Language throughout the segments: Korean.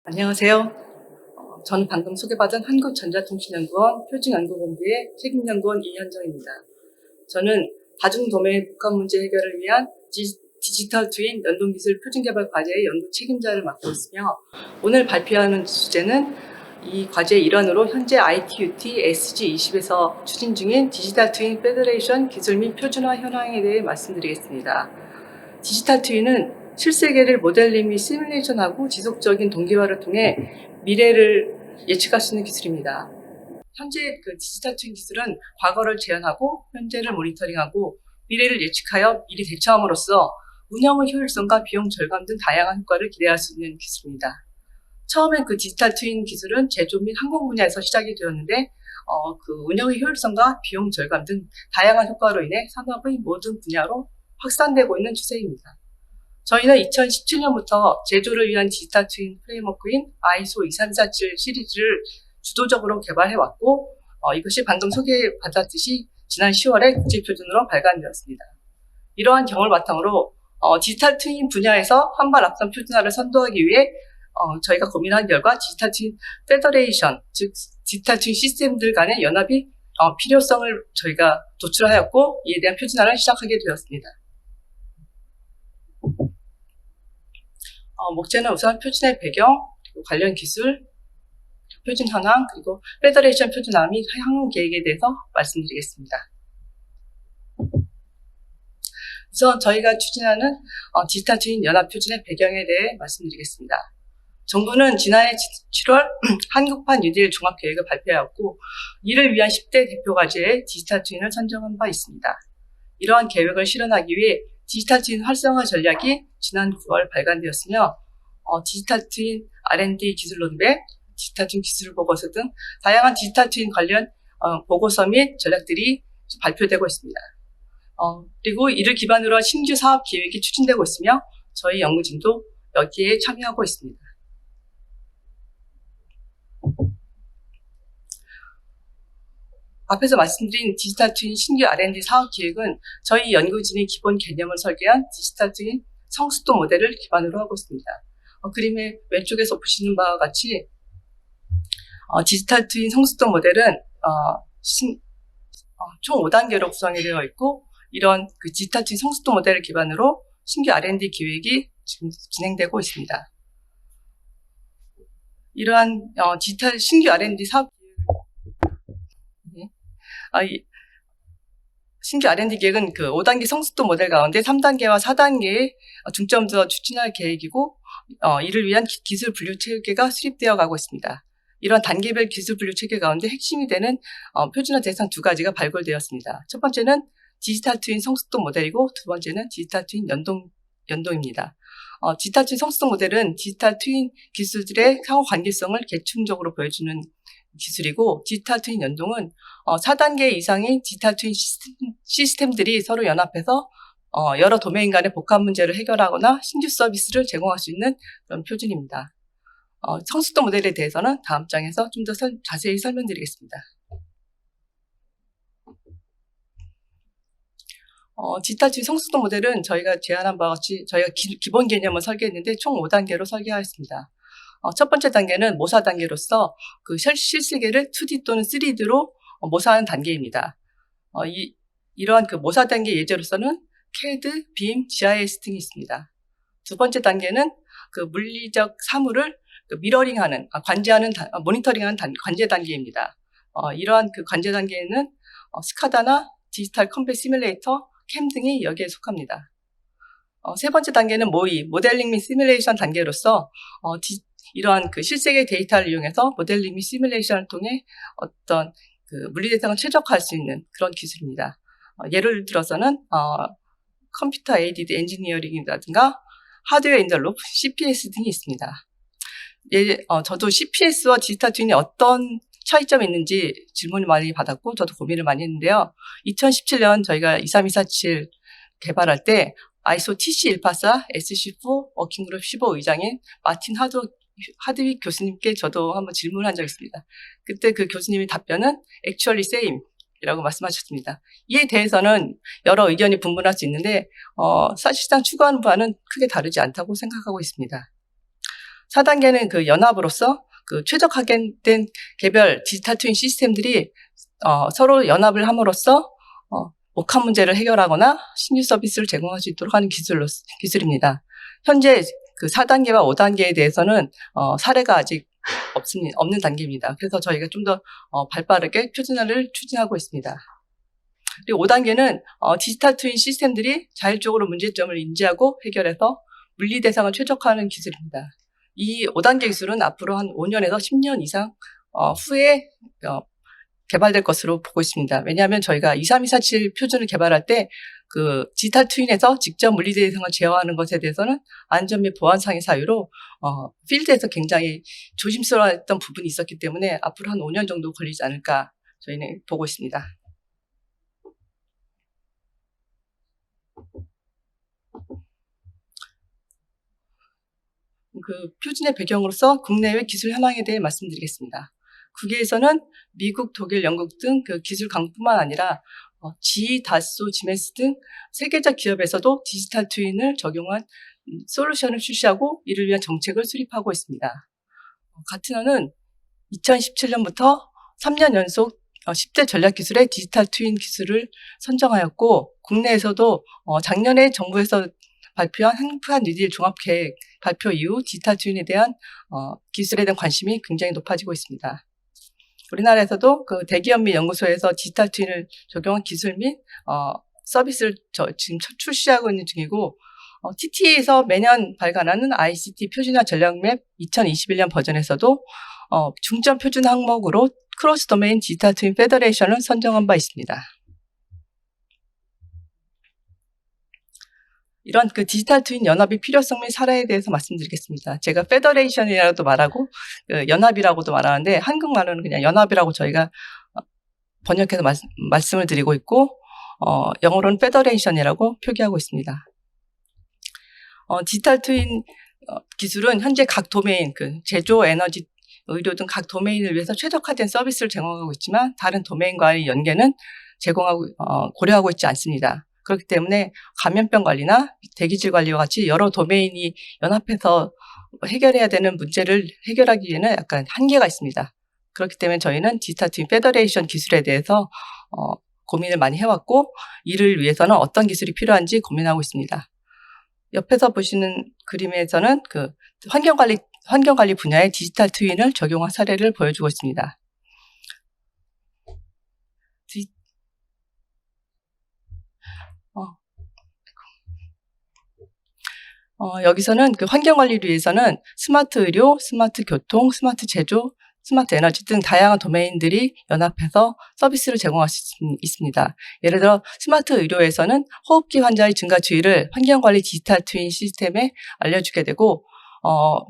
안녕하세요. 저는 방금 소개받은 한국전자통신연구원 표준연구본부의 책임연구원 이현정입니다. 저는 다중도메인 복합 문제 해결을 위한 디지털 트윈 연동기술 표준개발 과제의 연구 책임자를 맡고 있으며, 오늘 발표하는 주제는 이 과제의 일환으로 현재 ITUT SG20에서 추진 중인 디지털 트윈 페더레이션 기술 및 표준화 현황에 대해 말씀드리겠습니다. 디지털 트윈은 실세계를 모델링 및 시뮬레이션하고 지속적인 동기화를 통해 미래를 예측할 수 있는 기술입니다. 현재 디지털 트윈 기술은 과거를 재현하고 현재를 모니터링하고 미래를 예측하여 미리 대처함으로써 운영의 효율성과 비용 절감 등 다양한 효과를 기대할 수 있는 기술입니다. 처음엔 디지털 트윈 기술은 제조 및 항공 분야에서 시작이 되었는데, 운영의 효율성과 비용 절감 등 다양한 효과로 인해 산업의 모든 분야로 확산되고 있는 추세입니다. 저희는 2017년부터 제조를 위한 디지털 트윈 프레임워크인 ISO 23447 시리즈를 주도적으로 개발해왔고, 이것이 방금 소개받았듯이 지난 10월에 국제표준으로 발간되었습니다. 이러한 경험을 바탕으로 디지털 트윈 분야에서 한 발 앞선 표준화를 선도하기 위해 저희가 고민한 결과 디지털 트윈 페더레이션, 즉 디지털 트윈 시스템들 간의 연합이 필요성을 저희가 도출하였고, 이에 대한 표준화를 시작하게 되었습니다. 목재는 우선 표준의 배경, 그리고 관련 기술, 표준 현황, 그리고 페더레이션 표준화 및 향후 계획에 대해서 말씀드리겠습니다. 우선 저희가 추진하는 디지털 트윈 연합 표준의 배경에 대해 말씀드리겠습니다. 정부는 지난해 7월 한국판 뉴딜 종합계획을 발표하였고, 이를 위한 10대 대표 과제에 디지털 트윈을 선정한 바 있습니다. 이러한 계획을 실현하기 위해 디지털 트윈 활성화 전략이 지난 9월 발간되었으며, 디지털 트윈 R&D 기술 로드맵, 디지털 트윈 기술 보고서 등 다양한 디지털 트윈 관련 보고서 및 전략들이 발표되고 있습니다. 그리고 이를 기반으로 한 신규 사업 계획이 추진되고 있으며, 저희 연구진도 여기에 참여하고 있습니다. 앞에서 말씀드린 디지털 트윈 신규 R&D 사업 계획은 저희 연구진이 기본 개념을 설계한 디지털 트윈 성숙도 모델을 기반으로 하고 있습니다. 그림의 왼쪽에서 보시는 바와 같이 디지털 트윈 성숙도 모델은 총 5단계로 구성이 되어 있고, 이런 디지털 트윈 성숙도 모델을 기반으로 신규 R&D 계획이 지금 진행되고 있습니다. 이러한 디지털 신규 R&D 사업 신규 R&D 계획은 5단계 성숙도 모델 가운데 3단계와 4단계에 중점 두어 추진할 계획이고, 이를 위한 기술 분류 체계가 수립되어 가고 있습니다. 이런 단계별 기술 분류 체계 가운데 핵심이 되는 표준화 대상 2가지가 발굴되었습니다. 첫 번째는 디지털 트윈 성숙도 모델이고, 두 번째는 디지털 트윈 연동입니다. 디지털 트윈 성숙도 모델은 디지털 트윈 기술들의 상호 관계성을 계층적으로 보여주는 기술이고, 디지털 트윈 연동은 4단계 이상의 디지털 트윈 시스템들이 서로 연합해서 여러 도메인 간의 복합 문제를 해결하거나 신규 서비스를 제공할 수 있는 그런 표준입니다. 성숙도 모델에 대해서는 다음 장에서 좀 더 자세히 설명드리겠습니다. 디지털 트윈 성숙도 모델은 저희가 제안한 바와 같이 저희가 기본 개념을 설계했는데 총 5단계로 설계하였습니다. 첫 번째 단계는 모사 단계로서 실세계를 2D 또는 3D로 모사하는 단계입니다. 이러한 모사 단계 예제로서는 CAD, BIM, GIS 등이 있습니다. 두 번째 단계는 물리적 사물을 미러링하는, 모니터링하는 관제 단계입니다. 이러한 관제 단계에는 스카다나 디지털 컴뱃 시뮬레이터, 캠 등이 여기에 속합니다. 세 번째 단계는 모델링 및 시뮬레이션 단계로서 이러한 실세계 데이터를 이용해서 모델링 및 시뮬레이션을 통해 어떤 물리 대상을 최적화할 수 있는 그런 기술입니다. 예를 들어서는 컴퓨터 에이디드 엔지니어링이라든가 하드웨어 인 더 루프, CPS 등이 있습니다. 저도 CPS와 디지털 트윈이 어떤 차이점이 있는지 질문을 많이 받았고, 저도 고민을 많이 했는데요. 2017년 저희가 23247 개발할 때 ISO TC184 SC4 워킹그룹 15 의장인 마틴 하드윅 교수님께 저도 한번 질문을 한 적이 있습니다. 그때 그 교수님의 답변은 actually same 이라고 말씀하셨습니다. 이에 대해서는 여러 의견이 분분할 수 있는데 사실상 추구하는 바는 크게 다르지 않다고 생각하고 있습니다. 4단계는 그 연합으로서 그 최적화된 개별 디지털 트윈 시스템들이 서로 연합을 함으로써 목합 문제를 해결하거나 신규 서비스를 제공할 수 있도록 하는 기술입니다. 현재 그 4단계와 5단계에 대해서는 사례가 아직 없는 단계입니다. 그래서 저희가 좀 더 발빠르게 표준화를 추진하고 있습니다. 그리고 5단계는 디지털 트윈 시스템들이 자율적으로 문제점을 인지하고 해결해서 물리 대상을 최적화하는 기술입니다. 이 5단계 기술은 앞으로 한 5년에서 10년 이상 후에 개발될 것으로 보고 있습니다. 왜냐하면 저희가 23247 표준을 개발할 때 그 디지털 트윈에서 직접 물리 대상을 제어하는 것에 대해서는 안전 및 보안상의 사유로 필드에서 굉장히 조심스러웠던 부분이 있었기 때문에 앞으로 한 5년 정도 걸리지 않을까 저희는 보고 있습니다. 그 표준의 배경으로서 국내외 기술 현황에 대해 말씀드리겠습니다. 국외에서는 미국, 독일, 영국 등 그 기술 강국뿐만 아니라 GE, 다소, 지멘스 등 세계적 기업에서도 디지털 트윈을 적용한 솔루션을 출시하고 이를 위한 정책을 수립하고 있습니다. 가트너는 2017년부터 3년 연속 10대 전략기술의 디지털 트윈 기술을 선정하였고 국내에서도 작년에 정부에서 발표한 한국판 뉴딜 종합계획 발표 이후 디지털 트윈에 대한 기술에 대한 관심이 굉장히 높아지고 있습니다. 우리나라에서도 그 대기업 및 연구소에서 디지털 트윈을 적용한 기술 및 서비스를 지금 출시하고 있는 중이고 TTA에서 매년 발간하는 ICT 표준화 전략맵 2021년 버전에서도 중점 표준 항목으로 크로스 도메인 디지털 트윈 페더레이션을 선정한 바 있습니다. 이런 그 디지털 트윈 연합의 필요성 및 사례에 대해서 말씀드리겠습니다. 제가 페더레이션이라고도 말하고 연합이라고도 말하는데 한국말로는 그냥 연합이라고 저희가 번역해서 말씀을 드리고 있고 영어로는 페더레이션이라고 표기하고 있습니다. 디지털 트윈 기술은 현재 각 도메인, 그 제조, 에너지, 의료 등 각 도메인을 위해서 최적화된 서비스를 제공하고 있지만 다른 도메인과의 연계는 고려하고 있지 않습니다. 그렇기 때문에 감염병 관리나 대기질 관리와 같이 여러 도메인이 연합해서 해결해야 되는 문제를 해결하기에는 약간 한계가 있습니다. 그렇기 때문에 저희는 디지털 트윈 페더레이션 기술에 대해서 고민을 많이 해왔고 이를 위해서는 어떤 기술이 필요한지 고민하고 있습니다. 옆에서 보시는 그림에서는 그 환경관리 분야의 디지털 트윈을 적용한 사례를 보여주고 있습니다. 여기서는 그 환경관리를 위해서는 스마트 의료, 스마트 교통, 스마트 제조, 스마트 에너지 등 다양한 도메인들이 연합해서 서비스를 제공할 수 있습니다. 예를 들어 스마트 의료에서는 호흡기 환자의 증가 추이를 환경관리 디지털 트윈 시스템에 알려주게 되고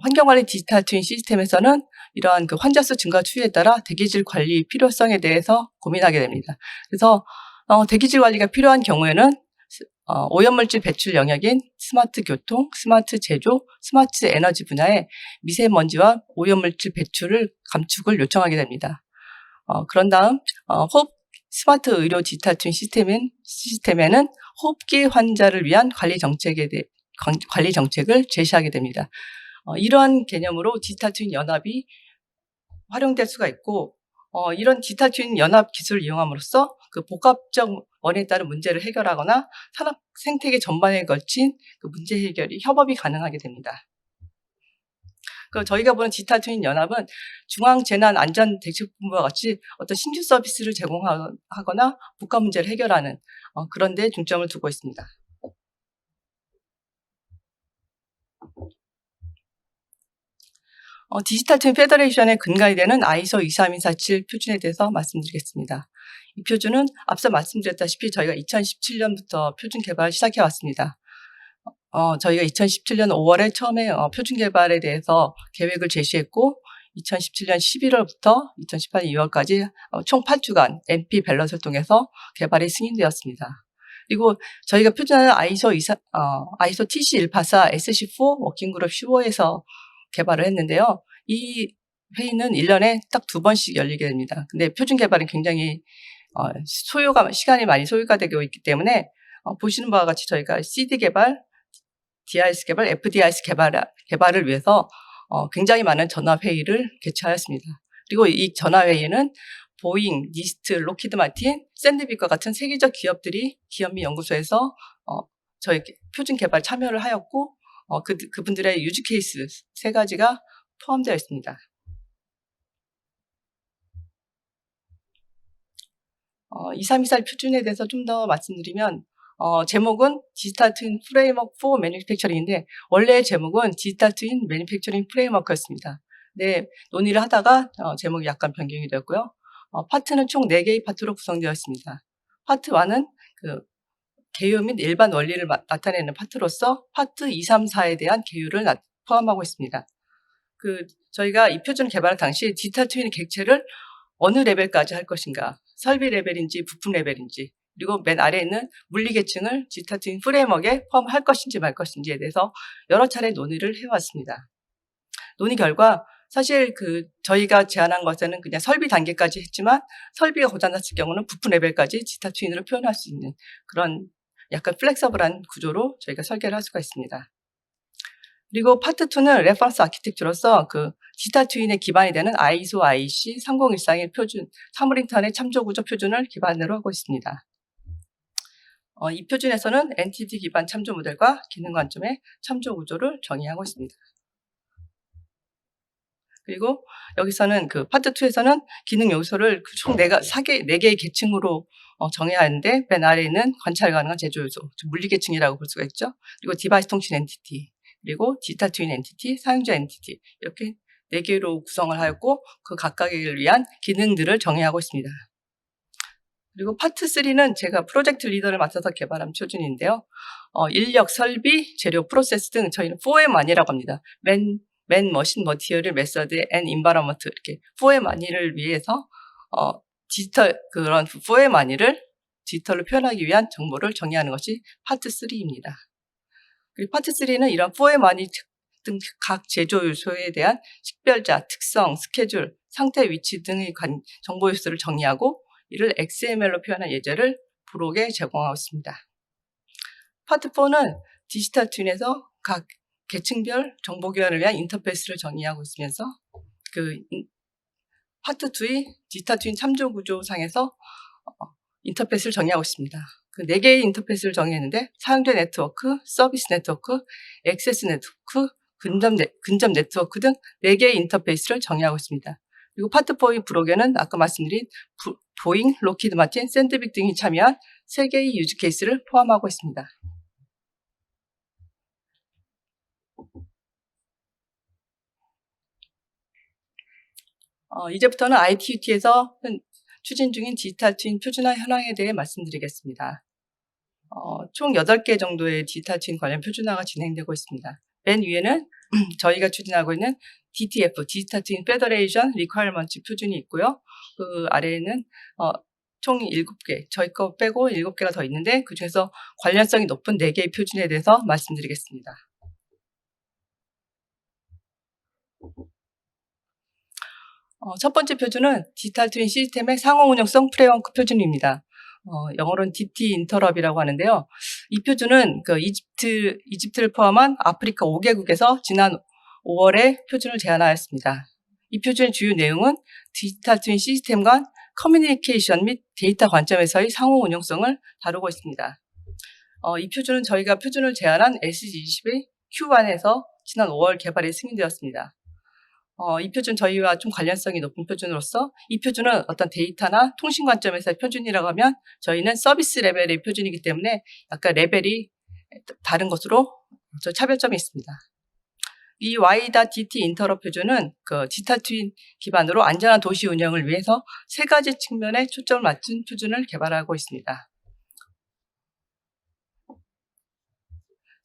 환경관리 디지털 트윈 시스템에서는 이러한 그 환자 수 증가 추이에 따라 대기질 관리 필요성에 대해서 고민하게 됩니다. 그래서 대기질 관리가 필요한 경우에는 오염물질 배출 영역인 스마트 교통, 스마트 제조, 스마트 에너지 분야에 미세먼지와 오염물질 배출을 감축을 요청하게 됩니다. 그런 다음 스마트 의료 디지털 트윈 시스템에는 호흡기 환자를 위한 관리 정책을 제시하게 됩니다. 이러한 개념으로 디지털 트윈 연합이 활용될 수가 있고 이런 디지털 트윈 연합 기술을 이용함으로써 그 복합적 원인에 따른 문제를 해결하거나 산업 생태계 전반에 걸친 그 문제 해결이 협업이 가능하게 됩니다. 저희가 보는 디지털 트윈 연합은 중앙재난안전대책본부와 같이 어떤 신규 서비스를 제공하거나 복합 문제를 해결하는 그런 데 중점을 두고 있습니다. 디지털 트윈 페더레이션의 근간이 되는 ISO 23247 표준에 대해서 말씀드리겠습니다. 이 표준은 앞서 말씀드렸다시피 저희가 2017년부터 표준 개발을 시작해 왔습니다. 저희가 2017년 5월에 처음에 표준 개발에 대해서 계획을 제시했고 2017년 11월부터 2018년 2월까지 총 8주간 MP 밸런스를 통해서 개발이 승인되었습니다. 그리고 저희가 표준화는 ISO TC184 SC4 워킹그룹 15에서 개발을 했는데요. 이 회의는 1년에 딱 2번씩 열리게 됩니다. 근데 표준 개발은 굉장히 시간이 많이 소요가 되고 있기 때문에 보시는 바와 같이 저희가 CD 개발, DIS 개발, FDIS 개발을 위해서 굉장히 많은 전화회의를 개최하였습니다. 그리고 이 전화회의는 보잉, 니스트, 로키드 마틴, 샌드빅과 같은 세계적 기업들이 기업 및 연구소에서 저희 표준 개발 참여를 하였고 그분들의 유즈 케이스 3가지가 포함되어 있습니다. 2324 표준에 대해서 좀 더 말씀드리면 제목은 디지털 트윈 프레임워크 포 매니팩처링인데 원래 제목은 디지털 트윈 매니팩처링 프레임워크였습니다. 네, 논의를 하다가 제목이 약간 변경이 되었고요. 파트는 총 4개의 파트로 구성되어 있습니다. 파트 1은 그 개요 및 일반 원리를 나타내는 파트로서 파트 2, 3, 4에 대한 개요를 포함하고 있습니다. 저희가 이 표준 개발 당시 디지털 트윈의 객체를 어느 레벨까지 할 것인가, 설비 레벨인지 부품 레벨인지, 그리고 맨 아래에 있는 물리 계층을 디지털 트윈 프레임워크에 포함할 것인지 말 것인지에 대해서 여러 차례 논의를 해왔습니다. 논의 결과 사실 저희가 제안한 것에는 그냥 설비 단계까지 했지만 설비가 고장났을 경우는 부품 레벨까지 디지털 트윈으로 표현할 수 있는 그런 약간 플렉서블한 구조로 저희가 설계를 할 수가 있습니다. 그리고 파트 2는 레퍼런스 아키텍처로서 디지털 트윈의 기반이 되는 ISO IEC 3013의 표준, 사물인터넷 참조 구조 표준을 기반으로 하고 있습니다. 이 표준에서는 NTT 기반 참조 모델과 기능 관점의 참조 구조를 정의하고 있습니다. 그리고 여기서는 파트 2에서는 기능 요소를 총 4개의 계층으로 정해야 하는데 맨 아래에는 관찰 가능한 제조 요소, 즉 물리 계층이라고 볼 수가 있죠. 그리고 디바이스 통신 엔티티, 그리고 디지털 트윈 엔티티, 사용자 엔티티 이렇게 4개로 구성을 하였고 그 각각을 위한 기능들을 정의하고 있습니다. 그리고 파트 3는 제가 프로젝트 리더를 맡아서 개발한 표준인데요. 인력, 설비, 재료, 프로세스 등 저희는 4M1이라고 합니다. 맨 머신 머티리얼 메서드 앤 인바이러먼트 이렇게 4M1을 위해서 그런 4M1을 디지털로 표현하기 위한 정보를 정의하는 것이 파트 3입니다. 그리고 파트 3는 이런 4M1이 등 각 제조 요소에 대한 식별자, 특성, 스케줄, 상태, 위치 등의 정보 요소를 정의하고 이를 XML로 표현한 예제를 부록에 제공하고 있습니다. 파트 4는 디지털 트윈에서 각 계층별 정보 교환을 위한 인터페이스를 정의하고 있으면서 파트 2의 디지털 트윈 참조 구조상에서 인터페이스를 정의하고 있습니다. 4개의 인터페이스를 정의했는데 사용자 네트워크, 서비스 네트워크, 액세스 네트워크, 근접 네트워크 등 4개의 인터페이스를 정의하고 있습니다. 그리고 파트 4의 부록에는 아까 말씀드린 보잉, 로키드 마틴, 샌드빅 등이 참여한 3개의 유즈 케이스를 포함하고 있습니다. 이제부터는 ITUT에서 추진 중인 디지털 트윈 표준화 현황에 대해 말씀드리겠습니다. 총 8개 정도의 디지털 트윈 관련 표준화가 진행되고 있습니다. 맨 위에는 저희가 추진하고 있는 DTF, 디지털 트윈 페더레이션 리ኳ어먼트 표준이 있고요. 그 아래에는 총 7개, 저희 거 빼고 7개가 더 있는데 그중에서 관련성이 높은 4개의 표준에 대해서 말씀드리겠습니다. 첫 번째 표준은 디지털 트윈 시스템의 상호 운영성 프레임워크 표준입니다. 영어로는 DT 인터럽이라고 하는데요. 이 표준은 이집트를 포함한 아프리카 5개국에서 지난 5월에 표준을 제안하였습니다. 이 표준의 주요 내용은 디지털 트윈 시스템 간 커뮤니케이션 및 데이터 관점에서의 상호 운용성을 다루고 있습니다. 이 표준은 저희가 표준을 제안한 SG20의 Q1에서 지난 5월 개발이 승인되었습니다. 이 표준 저희와 좀 관련성이 높은 표준으로서 이 표준은 어떤 데이터나 통신 관점에서의 표준이라고 하면 저희는 서비스 레벨의 표준이기 때문에 약간 레벨이 다른 것으로 차별점이 있습니다. 이 Y.DT 인터럽 표준은 디지털 트윈 기반으로 안전한 도시 운영을 위해서 3가지 측면에 초점을 맞춘 표준을 개발하고 있습니다.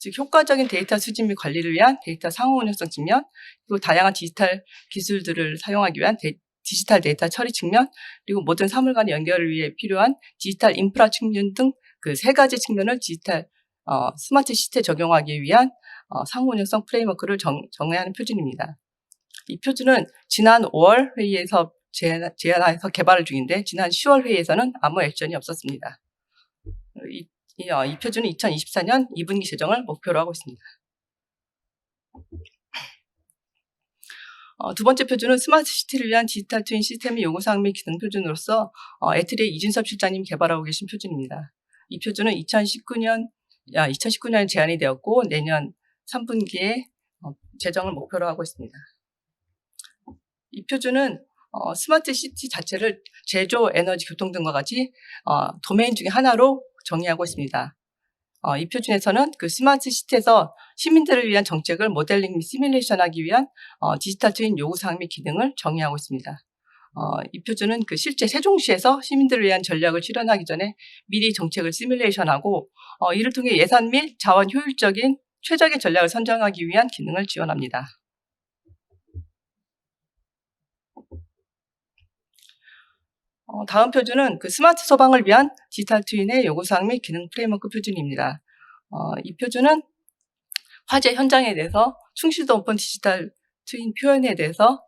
즉 효과적인 데이터 수집 및 관리를 위한 데이터 상호 운영성 측면, 그리고 다양한 디지털 기술들을 사용하기 위한 디지털 데이터 처리 측면, 그리고 모든 사물 간의 연결을 위해 필요한 디지털 인프라 측면 등 3가지 측면을 디지털 스마트 시스템에 적용하기 위한 상호 운영성 프레임워크를 정의하는 표준입니다. 이 표준은 지난 5월 회의에서 제안해서 개발 중인데 지난 10월 회의에서는 아무 액션이 없었습니다. 이 표준은 2024년 2분기 제정을 목표로 하고 있습니다. 두 번째 표준은 스마트 시티를 위한 디지털 트윈 시스템의 요구사항 및 기능 표준으로서 에트리의 이준섭 실장님 개발하고 계신 표준입니다. 이 표준은 2019년에 제안이 되었고 내년 3분기에 제정을 목표로 하고 있습니다. 이 표준은 스마트 시티 자체를 제조, 에너지, 교통 등과 같이 도메인 중에 하나로 정의하고 있습니다. 이 표준에서는 그 스마트 시티에서 시민들을 위한 정책을 모델링 및 시뮬레이션하기 위한 디지털 트윈 요구사항 및 기능을 정의하고 있습니다. 이 표준은 그 실제 세종시에서 시민들을 위한 전략을 실현하기 전에 미리 정책을 시뮬레이션하고 이를 통해 예산 및 자원 효율적인 최적의 전략을 선정하기 위한 기능을 지원합니다. 다음 표준은 그 스마트 소방을 위한 디지털 트윈의 요구사항 및 기능 프레임워크 표준입니다. 이 표준은 화재 현장에 대해서 충실도 높은 디지털 트윈 표현에 대해서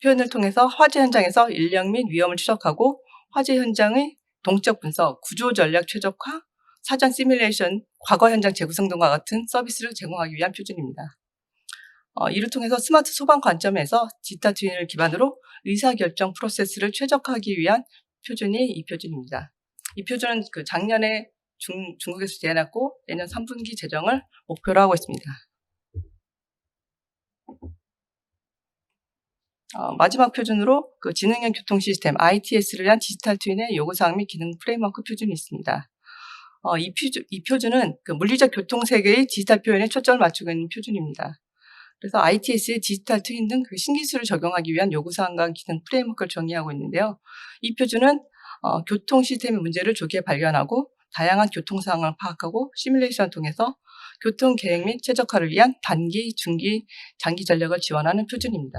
표현을 통해서 화재 현장에서 인력 및 위험을 추적하고 화재 현장의 동적 분석, 구조 전략 최적화, 사전 시뮬레이션, 과거 현장 재구성 등과 같은 서비스를 제공하기 위한 표준입니다. 이를 통해서 스마트 소방 관점에서 디지털 트윈을 기반으로 의사결정 프로세스를 최적화하기 위한 표준이 이 표준입니다. 이 표준은 그 작년에 중국에서 제안했고 내년 3분기 제정을 목표로 하고 있습니다. 마지막 표준으로 그 지능형 교통 시스템 ITS를 위한 디지털 트윈의 요구사항 및 기능 프레임워크 표준이 있습니다. 이 표준은 그 물리적 교통 세계의 디지털 표현에 초점을 맞추고 있는 표준입니다. 그래서 ITS의 디지털 트윈 등 그 신기술을 적용하기 위한 요구사항과 기능 프레임워크를 정의하고 있는데요. 이 표준은 교통 시스템의 문제를 조기에 발견하고 다양한 교통 상황을 파악하고 시뮬레이션을 통해서 교통 계획 및 최적화를 위한 단기, 중기, 장기 전략을 지원하는 표준입니다.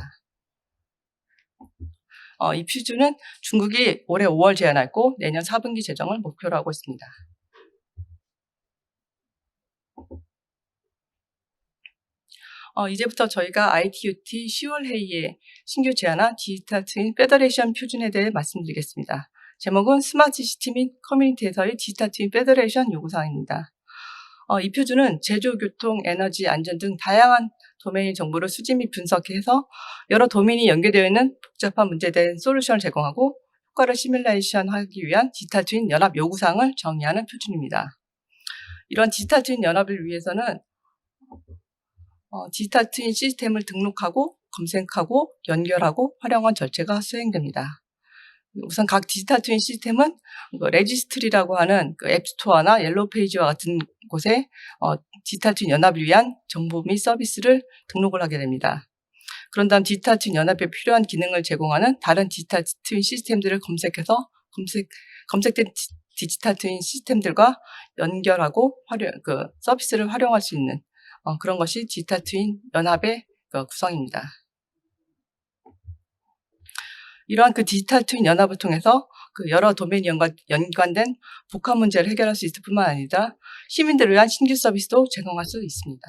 이 표준은 중국이 올해 5월 제안했고 내년 4분기 제정을 목표로 하고 있습니다. 이제부터 저희가 ITUT 10월 회의에 신규 제안한 디지털 트윈 페더레이션 표준에 대해 말씀드리겠습니다. 제목은 스마트 시티 및 커뮤니티에서의 디지털 트윈 페더레이션 요구사항입니다. 이 표준은 제조, 교통, 에너지, 안전 등 다양한 도메인 정보를 수집 및 분석해서 여러 도메인이 연계되어 있는 복잡한 문제에 대한 솔루션을 제공하고 효과를 시뮬레이션하기 위한 디지털 트윈 연합 요구사항을 정의하는 표준입니다. 이런 디지털 트윈 연합을 위해서는 디지털 트윈 시스템을 등록하고 검색하고 연결하고 활용한 절차가 수행됩니다. 우선 각 디지털 트윈 시스템은 레지스트리라고 하는 그 앱스토어나 옐로우페이지와 같은 곳에 디지털 트윈 연합을 위한 정보 및 서비스를 등록을 하게 됩니다. 그런 다음 디지털 트윈 연합에 필요한 기능을 제공하는 다른 디지털 트윈 시스템들을 검색해서 검색된 디지털 트윈 시스템들과 연결하고 서비스를 활용할 수 있는 그런 것이 디지털 트윈 연합의 구성입니다. 이러한 그 디지털 트윈 연합을 통해서 그 여러 도메인이 연관된 복합 문제를 해결할 수 있을 뿐만 아니라 시민들을 위한 신규 서비스도 제공할 수 있습니다.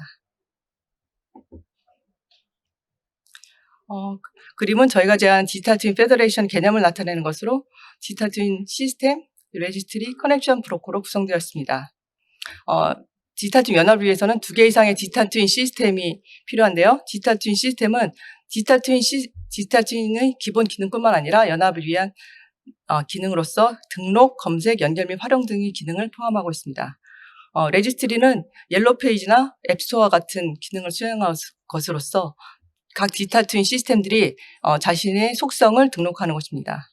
그림은 저희가 제안한 디지털 트윈 페더레이션 개념을 나타내는 것으로 디지털 트윈 시스템, 레지스트리, 커넥션 브로커로 구성되어 있습니다. 디지털 트윈 연합을 위해서는 2개 이상의 디지털 트윈 시스템이 필요한데요. 디지털 트윈 시스템은 디지털 트윈의 기본 기능뿐만 아니라 연합을 위한 기능으로서 등록, 검색, 연결 및 활용 등의 기능을 포함하고 있습니다. 레지스트리는 옐로우 페이지나 앱스토어 같은 기능을 수행할 것으로서 각 디지털 트윈 시스템들이 자신의 속성을 등록하는 것입니다.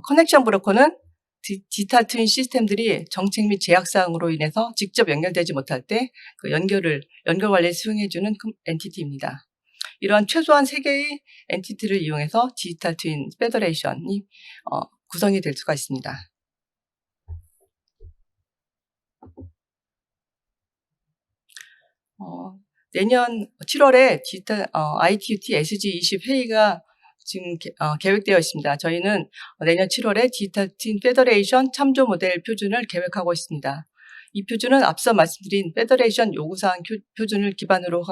커넥션 브로커는 디지털 트윈 시스템들이 정책 및 제약사항으로 인해서 직접 연결되지 못할 때 그 연결 관리를 수행해주는 엔티티입니다. 이러한 최소한 3개의 엔티티를 이용해서 디지털 트윈 페더레이션이 구성이 될 수가 있습니다. 내년 7월에 디지털 ITUT SG20 회의가 지금 계획되어 있습니다. 저희는 내년 7월에 디지털 트윈 페더레이션 참조 모델 표준을 계획하고 있습니다. 이 표준은 앞서 말씀드린 페더레이션 요구사항 표준을 기반으로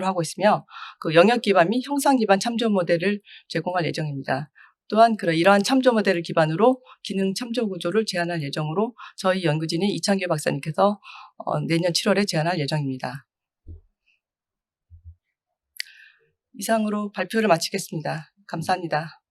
하고 있으며 그 영역 기반 및 형상 기반 참조 모델을 제공할 예정입니다. 또한 이러한 참조 모델을 기반으로 기능 참조 구조를 제안할 예정으로 저희 연구진인 이창규 박사님께서 내년 7월에 제안할 예정입니다. 이상으로 발표를 마치겠습니다. 감사합니다.